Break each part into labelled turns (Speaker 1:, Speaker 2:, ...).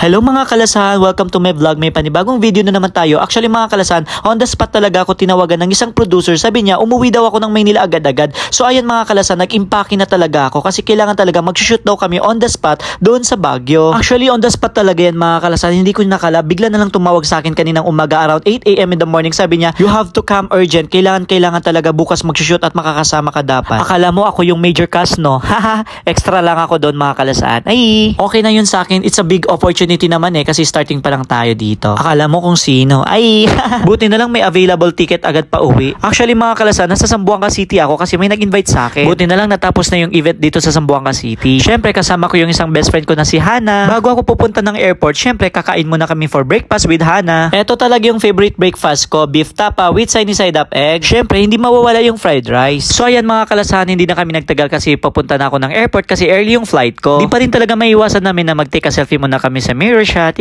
Speaker 1: Hello mga kalasan, welcome to my vlog. May panibagong video na naman tayo. Actually mga kalasan, on the spot talaga ako tinawagan ng isang producer. Sabi niya, umuwi daw ako ng Maynila agad-agad. So ayan mga kalasan, nag-impake na talaga ako kasi kailangan talaga mag-shoot daw kami on the spot doon sa Baguio. Actually on the spot talaga yan mga kalasan, hindi ko nakala. Bigla na lang tumawag sa akin kaninang umaga around 8 AM in the morning. Sabi niya, you have to come urgent. Kailangan talaga bukas mag-shoot at makakasama ka dapat. Akala mo ako yung major cast, no? Haha, extra lang ako doon mga kalasan. Ay, okay na yun sa akin. It's a big opportunity naman kasi starting pa lang tayo dito. Akala mo kung sino. Ay, buti na lang may available ticket agad pa uwi. Actually mga kalasan, nasa Zamboanga City ako kasi may nag-invite sa akin. Buti na lang natapos na yung event dito sa Zamboanga City. Syempre kasama ko yung isang best friend ko na si Hana. Bago ako pupunta ng airport, syempre kakain muna kami for breakfast with Hana. Ito talaga yung favorite breakfast ko, beef tapa with sunny side up egg. Syempre hindi mawawala yung fried rice. So ayan mga kalasan, hindi na kami nagtagal kasi papunta na ako ng airport kasi early yung flight ko. Di pa rin talaga maiwasan namin na mag-take a selfie muna kami sa mirror shot.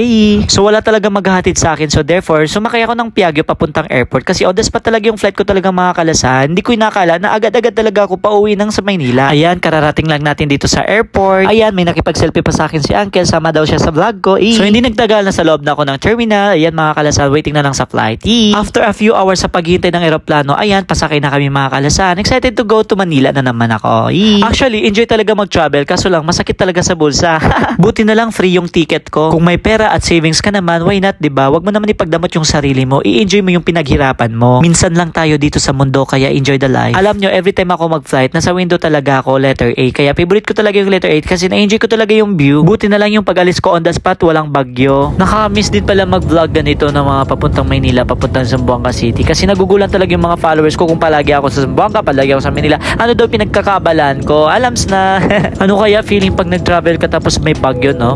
Speaker 1: So wala talaga maghahatid sa akin. So therefore, sumakay ako ng Piaggio papuntang airport kasi on the spot talaga yung flight ko talaga mga kalasan. Hindi ko inakala na agad-agad talaga ako pauwi ng sa Maynila. Ayan, kararating lang natin dito sa airport. Ayan, may nakipag-selfie pa sa akin si Uncle. Sama daw siya sa vlog ko. So hindi nagtagal na sa loob na ako ng terminal. Ayan mga kalasan, waiting na lang sa flight. After a few hours sa paghihintay ng eroplano, ayan, pasakay na kami mga kalasan. Excited to go to Manila na naman ako. Actually, enjoy talaga mag-travel kaso lang masakit talaga sa bulsa. Buti na lang free yung ticket ko. Kung may pera at savings ka naman, why not, diba? Wag mo naman ipagdamot yung sarili mo. I-enjoy mo yung pinaghirapan mo. Minsan lang tayo dito sa mundo, kaya enjoy the life. Alam nyo, every time ako mag-flight, nasa window talaga ako, letter A. Kaya favorite ko talaga yung letter A kasi na-enjoy ko talaga yung view. Buti na lang yung pag-alis ko on the spot, walang bagyo. Nakakamiss din pala mag-vlog ganito ng mga papuntang Maynila, papuntang Zamboanga City. Kasi nagugulan talaga yung mga followers ko kung palagi ako sa Zamboanga, palagi ako sa Manila. Ano daw pinagkakabalan ko? Alams na. Ano kaya feeling pag nag-travel ka tapos may bagyo, no?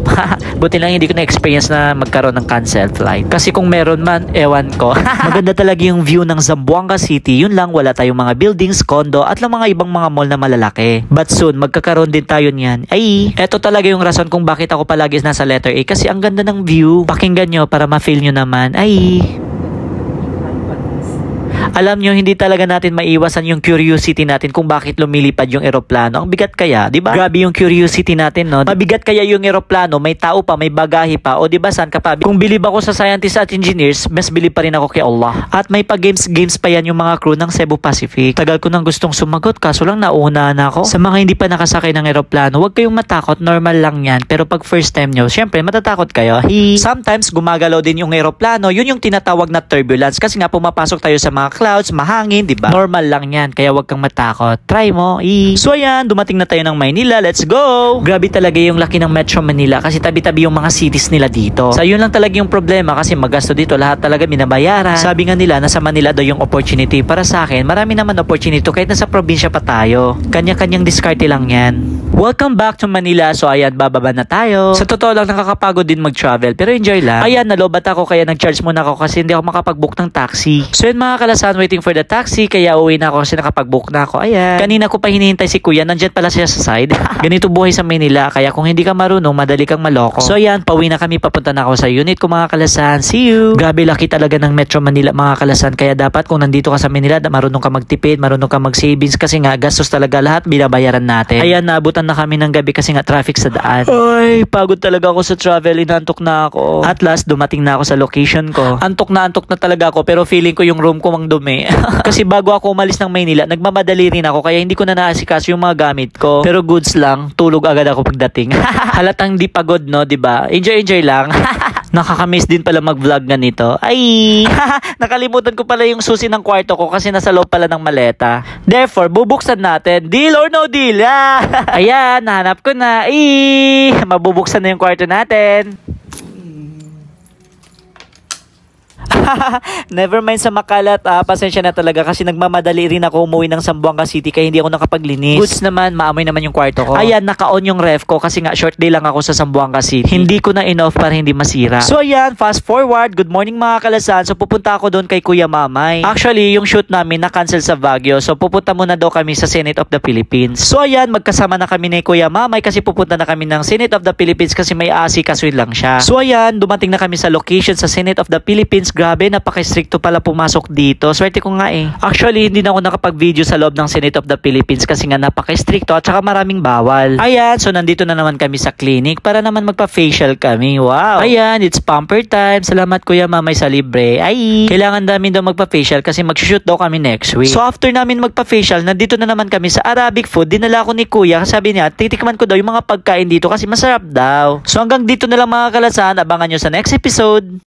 Speaker 1: Buti lang hindi ko na-experience na magkaroon ng cancel flight. Kasi kung meron man, ewan ko. Maganda talaga yung view ng Zamboanga City. Yun lang, wala tayong mga buildings, condo, at lang mga ibang mga mall na malalaki. But soon, magkakaroon din tayo niyan. Ay, eto talaga yung rason kung bakit ako palagi nasa letter A. Kasi ang ganda ng view. Pakinggan nyo para ma-feel nyo naman. Ay, alam nyo, hindi talaga natin maiwasan yung curiosity natin kung bakit lumilipad yung eroplano. Ang bigat kaya, di ba? Grabe yung curiosity natin, no? Mabigat kaya yung eroplano, may tao pa, may bagahe pa, o di ba saan ka pa? Kung bilib ako sa scientists at engineers, mas bilib pa rin ako kay Allah. At may pa-games pa yan yung mga crew ng Cebu Pacific. Tagal ko nang gustong sumagot, kaso lang nauna na ako. Sa mga hindi pa nakasakay ng eroplano, huwag kayong matakot, normal lang yan. Pero pag first time nyo, syempre matatakot kayo. Sometimes gumagalaw din yung eroplano, yun yung tinatawag na turbulence kasi nga pumapasok tayo sa mga clouds, mahangin, di ba? Normal lang yan, kaya wag kang matakot. Try mo. So ayan, dumating na tayo ng Maynila. Let's go! Grabe talaga yung laki ng Metro Manila kasi tabi-tabi yung mga cities nila dito. So yun lang talaga yung problema kasi magasto dito, lahat talaga binabayaran. Sabi nga nila, nasa Manila daw yung opportunity. Para sa akin, marami naman opportunity kahit nasa probinsya pa tayo. Kanya-kanyang diskarte lang yan. Welcome back to Manila. So ayan, bababa na tayo. Sa totoo lang, nakakapagod din mag-travel pero enjoy lang. Ayan, nalobat ako kaya nag-charge muna ako kasi hindi ako makapag-book ng taxi. So yun mga kalasan, waiting for the taxi kaya uwi na ako kasi nakapag-book na ako. Ayan. Kanina ko pa hinihintay si kuya. Nandyan pala siya sa side. Ganito buhay sa Manila. Kaya kung hindi ka marunong, madali kang maloko. So ayan, pauwi na kami. Papunta na ako sa unit ko mga kalasan. See you! Grabe laki talaga ng Metro Manila mga kalasan. Kaya dapat kung nandito ka sa Manila, marunong ka magtipid, marunong ka mag-savings kasi nga gastos talaga lahat binabayaran natin. Ayan, naabutan na kami ng gabi kasi nga traffic sa daan. Ay, pagod talaga ako sa travel. Inantok na ako. At last, dumating na ako sa location ko. Antok na talaga ako pero feeling ko yung room ko mang dumi. Kasi bago ako umalis ng Maynila, nagmamadali rin ako kaya hindi ko na naasikaso yung mga gamit ko. Pero goods lang, tulog agad ako pagdating. Halatang di pagod, no, diba? Enjoy lang. Nakakamiss din pala mag-vlog ganito. Ay, nakalimutan ko pala yung susi ng kwarto ko kasi nasa loob pala ng maleta. Therefore, bubuksan natin. Deal or no deal? Ayan, nahanap ko na. Ay, mabubuksan na yung kwarto natin. Never mind sa makalat, pasensya na talaga kasi nagmamadali rin ako umuwi ng Zamboanga City kaya hindi ako nakapaglinis. Goods naman, maamoy naman yung kwarto ko. Ayan, naka-on yung ref ko kasi nga short day lang ako sa Zamboanga City. Hindi ko na in-off para hindi masira. So ayan, fast forward, good morning mga kalasan. So pupunta ako doon kay Kuya Mamay. Actually, yung shoot namin na-cancel sa Baguio. So pupunta muna daw kami sa Senate of the Philippines. So ayan, magkasama na kami ni Kuya Mamay kasi pupunta na kami ng Senate of the Philippines kasi may asikasuin lang siya. So ayan, dumating na kami sa location sa Senate of the Philippines. Grabe Grabe, napaka-stricto pala pumasok dito. Swerte ko nga eh. Actually, hindi na ako nakapag-video sa loob ng Senate of the Philippines kasi nga napaka-stricto at saka maraming bawal. Ayan, so nandito na naman kami sa clinic para naman magpa-facial kami. Wow! Ayan, it's pamper time. Salamat Kuya Mamay sa libre. Ay, kailangan namin daw magpa-facial kasi mag-shoot daw kami next week. So after namin magpa-facial, nandito na naman kami sa Arabic food. Dinala ko ni Kuya. Sabi niya, titikman ko daw yung mga pagkain dito kasi masarap daw. So hanggang dito na lang mga kalasan. Abangan nyo sa next episode.